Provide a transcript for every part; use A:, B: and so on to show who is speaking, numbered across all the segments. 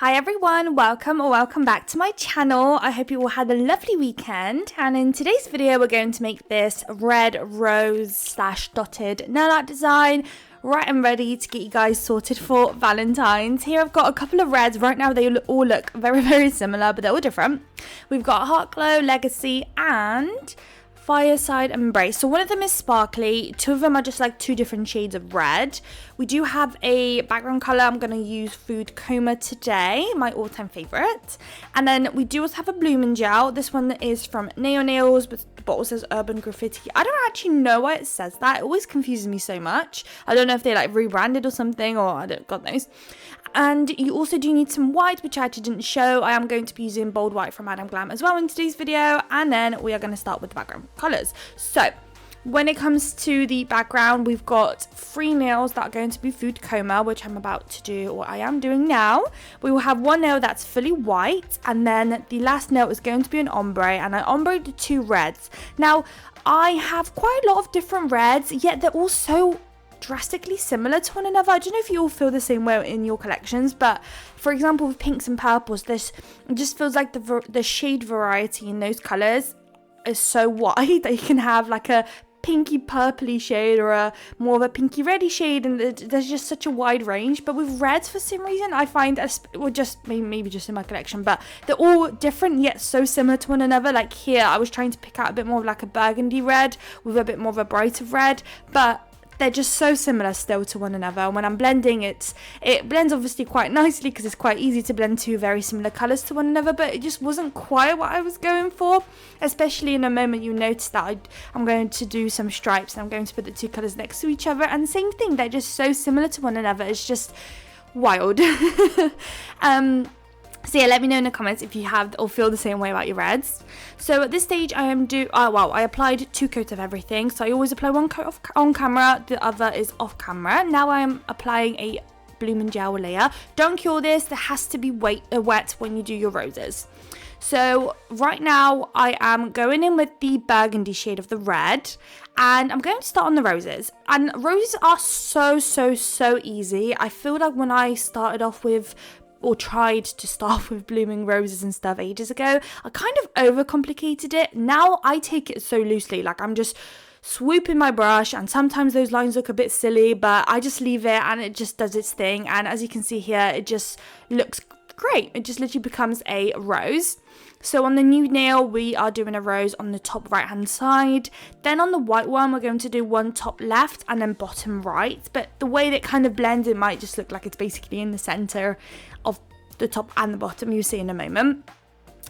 A: Hi everyone, welcome back to my channel. I hope you all had a lovely weekend, and in today's video we're going to make this red rose / dotted nail art design right and ready to get you guys sorted for Valentine's. Here I've got a couple of reds. Right now they all look very similar, but they're all different. We've got Heart Glow, Legacy and Fireside Embrace. So one of them is sparkly, two of them are just like two different shades of red. We do have a background color. I'm going to use Food Coma today, my all-time favorite. And then we do also have a blooming gel. This one is from Neo Nails, but the bottle says Urban Graffiti. I don't actually know why it says that. It always confuses me so much. I don't know if they like rebranded or something, or God knows. And you also do need some white, which I actually didn't show. I am going to be using bold white from Madame Glam as well in today's video. And then we are going to start with the background colors. So when it comes to the background, we've got 3 nails that are going to be Food Coma, which I'm about to do, or I am doing now. We will have one nail that's fully white, and then the last nail is going to be an ombre, and I ombreed the 2 reds. Now, I have quite a lot of different reds, yet they're all so drastically similar to one another. I don't know if you all feel the same way in your collections, but for example with pinks and purples, this just feels like the shade variety in those colors is so wide that you can have like a pinky purpley shade or a more of a pinky reddy shade, and there's just such a wide range. But with reds, for some reason, I find, or just maybe just in my collection, but they're all different yet so similar to one another. Like here I was trying to pick out a bit more of like a burgundy red with a bit more of a brighter red, but they're just so similar still to one another. And when I'm blending, it blends obviously quite nicely because it's quite easy to blend 2 very similar colours to one another, but it just wasn't quite what I was going for. Especially in a moment you notice that I'm going to do some stripes and I'm going to put the 2 colours next to each other, and same thing, they're just so similar to one another. It's just wild. So yeah, let me know in the comments if you have or feel the same way about your reds. So at this stage I applied 2 coats of everything. So I always apply 1 coat on camera, the other is off camera. Now I am applying a blooming gel layer. Don't cure this, there has to be wet when you do your roses. So right now I am going in with the burgundy shade of the red, and I'm going to start on the roses. And roses are so easy. I feel like when I started off with or tried to start with blooming roses and stuff ages ago, I kind of overcomplicated it. Now I take it so loosely, like I'm just swooping my brush, and sometimes those lines look a bit silly, but I just leave it and it just does its thing. And as you can see here, it just looks great. It just literally becomes a rose. So on the new nail, we are doing a rose on the top right hand side. Then on the white one, we're going to do one top left and then bottom right. But the way that it kind of blends, it might just look like it's basically in the center of the top and the bottom. You'll see in a moment.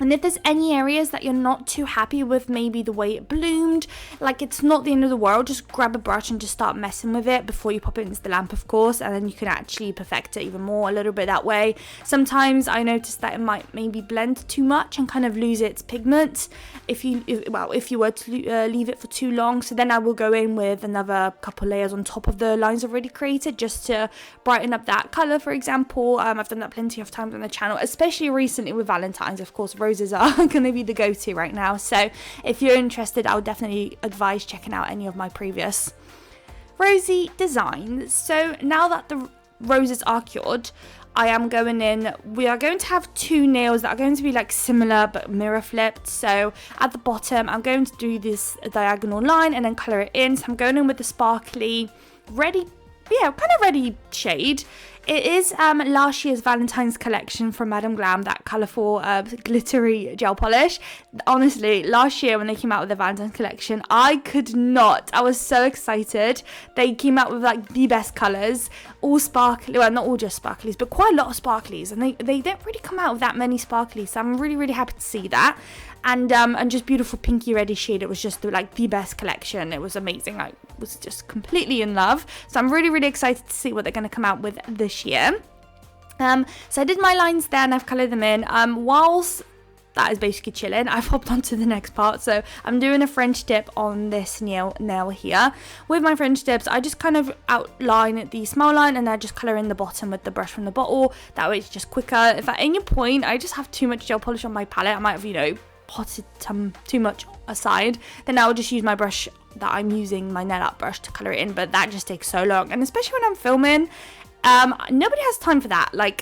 A: And if there's any areas that you're not too happy with, maybe the way it bloomed, like it's not the end of the world, just grab a brush and just start messing with it before you pop it into the lamp, of course, and then you can actually perfect it even more a little bit that way. Sometimes I notice that it might maybe blend too much and kind of lose its pigment if you were to leave it for too long. So then I will go in with another couple layers on top of the lines I've already created just to brighten up that color, for example. I've done that plenty of times on the channel, especially recently with Valentines. Of course, roses are going to be the go-to right now, so if you're interested, I would definitely advise checking out any of my previous rosy designs. So now that the roses are cured, I am going in. We are going to have 2 nails that are going to be like similar but mirror flipped. So at the bottom I'm going to do this diagonal line and then color it in. So I'm going in with the sparkly ready shade. It is last year's Valentine's collection from Madame Glam, that colourful glittery gel polish. Honestly, last year when they came out with the Valentine's collection, I was so excited. They came out with like the best colours, all sparkly, well not all just sparklies, but quite a lot of sparklies, and they don't really come out with that many sparklies, so I'm really happy to see that. And just beautiful pinky reddy shade. It was just like the best collection. It was amazing. I was just completely in love. So I'm really excited to see what they're going to come out with this year. So I did my lines there and I've coloured them in. Whilst that is basically chilling, I've hopped on to the next part. So I'm doing a French tip on this nail here. With my French tips, I just kind of outline the smile line and I just colour in the bottom with the brush from the bottle. That way it's just quicker. If at any point I just have too much gel polish on my palette, I might have, potted too much aside, then I'll just use my brush that I'm using, my nail art brush, to colour it in. But that just takes so long, and especially when I'm filming, Nobody has time for that. Like,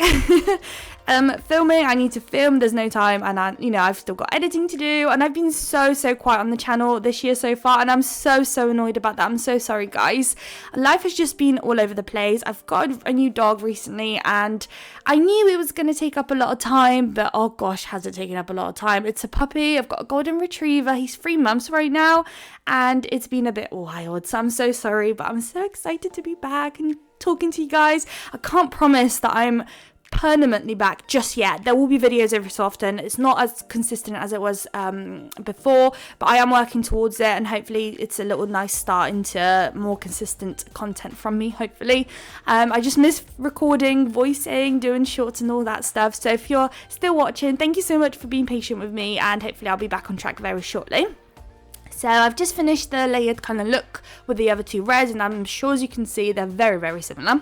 A: filming, I need to film, there's no time, and I've still got editing to do, and I've been so quiet on the channel this year so far, and I'm so annoyed about that. I'm so sorry, guys. Life has just been all over the place. I've got a new dog recently, and I knew it was going to take up a lot of time, but oh gosh, has it taken up a lot of time. It's a puppy. I've got a golden retriever. He's 3 months right now, and it's been a bit wild, so I'm so sorry, but I'm so excited to be back and talking to you guys. I can't promise that I'm permanently back just yet. There will be videos every so often. It's not as consistent as it was before, but I am working towards it, and hopefully it's a little nice start into more consistent content from me, hopefully. I just miss recording, voicing, doing shorts and all that stuff. So if you're still watching, thank you so much for being patient with me, and hopefully I'll be back on track very shortly. So I've just finished the layered kind of look with the other 2 reds, and I'm sure, as you can see, they're very similar.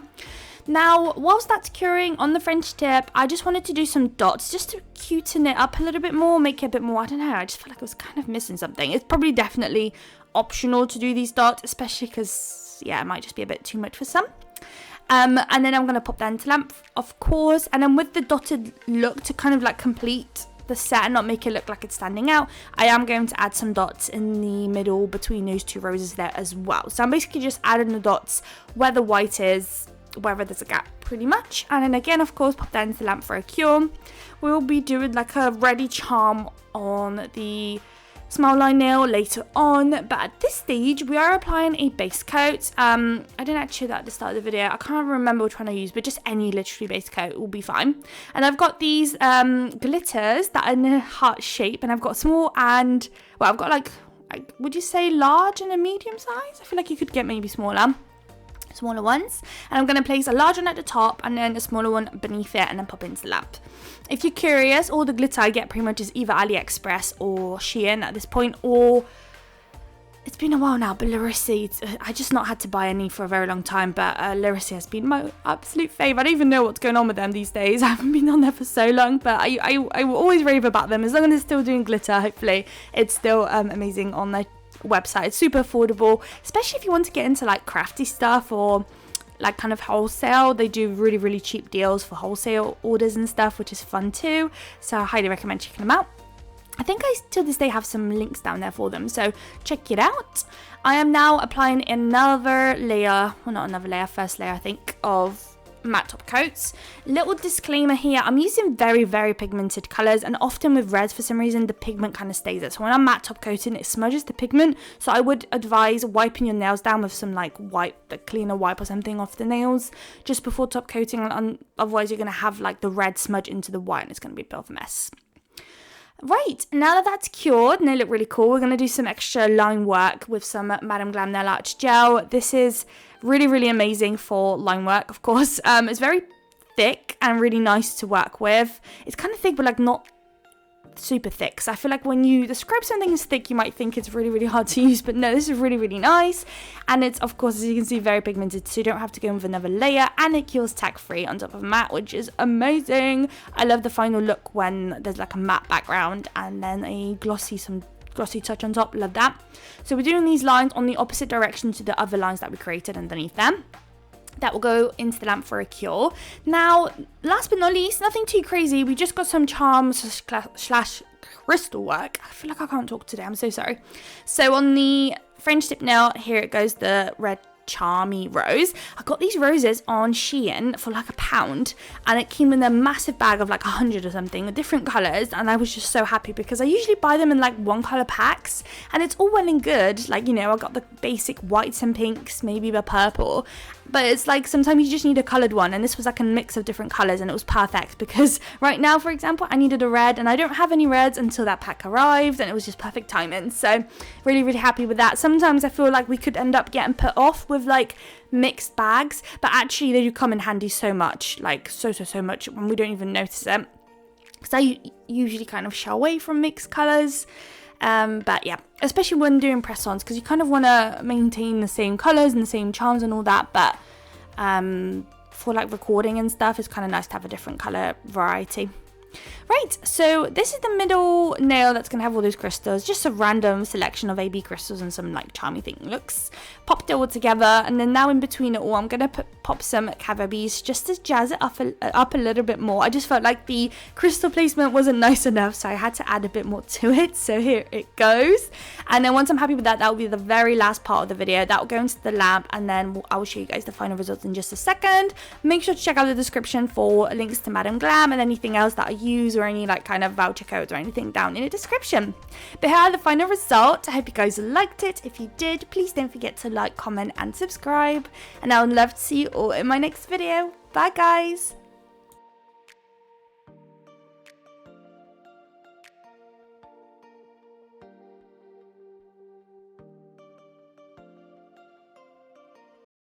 A: Now, whilst that's curing on the French tip, I just wanted to do some dots just to cuten it up a little bit more, make it a bit more, I don't know, I just felt like I was kind of missing something. It's probably definitely optional to do these dots, especially because, yeah, it might just be a bit too much for some. And then I'm going to pop that into lamp, of course, and then with the dotted look to kind of like complete the set and not make it look like it's standing out, I am going to add some dots in the middle between those 2 roses there as well. So I'm basically just adding the dots where the white is, wherever there's a gap, pretty much. And then again, of course, pop that into the lamp for a cure. We'll be doing like a ready charm on the smile line nail later on, but at this stage we are applying a base coat. I didn't actually do that at the start of the video. I can't remember which one I used, but just any literally base coat will be fine. And I've got these glitters that are in a heart shape, and I've got small and, well, I've got like would you say large and a medium size? I feel like you could get maybe smaller ones, and I'm going to place a large one at the top and then a smaller one beneath it, and then pop it into the lamp. If you're curious, all the glitter I get pretty much is either AliExpress or Shein at this point, or it's been a while now, but Larissa, I just not had to buy any for a very long time, but Larissa has been my absolute fave. I don't even know what's going on with them these days. I haven't been on there for so long, but I will always rave about them. As long as they're still doing glitter, hopefully it's still amazing on their website. It's super affordable, especially if you want to get into like crafty stuff or like kind of wholesale. They do really cheap deals for wholesale orders and stuff, which is fun too, so I highly recommend checking them out. I think I till this day have some links down there for them, so check it out. I am now applying another layer, well, not another layer, first layer I think, of matte top coats. Little disclaimer here, I'm using very pigmented colours, and often with reds for some reason the pigment kind of stays there, so when I'm matte top coating it smudges the pigment, so I would advise wiping your nails down with some like cleaner wipe or something off the nails just before top coating, and otherwise you're going to have like the red smudge into the white and it's going to be a bit of a mess. Right, now that that's cured and they look really cool, we're going to do some extra line work with some Madame Glam Nail Arch Gel. This is really amazing for line work, of course. It's very thick and really nice to work with. It's kind of thick, but like not super thick. So I feel like when you describe something as thick, you might think it's really hard to use, but no, this is really nice. And it's, of course, as you can see, very pigmented, so you don't have to go in with another layer, and it cures tack free on top of matte, which is amazing. I love the final look when there's like a matte background and then a glossy touch on top. Love that. So we're doing these lines on the opposite direction to the other lines that we created underneath them. That will go into the lamp for a cure. Now, last but not least, nothing too crazy. We just got some charms slash crystal work. I feel like I can't talk today. I'm so sorry. So on the French tip nail, here it goes, the red charmy rose. I got these roses on Shein for like £1, and it came in a massive bag of like 100 or something, different colours, and I was just so happy because I usually buy them in like one colour packs, and it's all well and good, like, you know, I got the basic whites and pinks, maybe the purple, but it's like sometimes you just need a coloured one, and this was like a mix of different colours, and it was perfect because right now, for example, I needed a red, and I don't have any reds until that pack arrived, and it was just perfect timing. So really happy with that. Sometimes I feel like we could end up getting put off with like mixed bags, but actually they do come in handy so much, like so much, when we don't even notice it, because I usually kind of shy away from mixed colours. But yeah, especially when doing press-ons, because you kind of want to maintain the same colours and the same charms and all that, but for like recording and stuff, it's kind of nice to have a different colour variety. Right, so this is the middle nail that's going to have all those crystals, just a random selection of AB crystals and some like charming thing looks. Popped it all together, and then now in between it all, I'm going to pop some cava beads just to jazz it up a little bit more. I just felt like the crystal placement wasn't nice enough, so I had to add a bit more to it. So here it goes. And then once I'm happy with that, that will be the very last part of the video. That will go into the lamp, and then I will show you guys the final results in just a second. Make sure to check out the description for links to Madam Glam and anything else that I use, or any like kind of voucher codes or anything down in the description. But here are the final results. I hope you guys liked it. If you did, please don't forget to like, comment and subscribe, and I would love to see you all in my next video. Bye guys.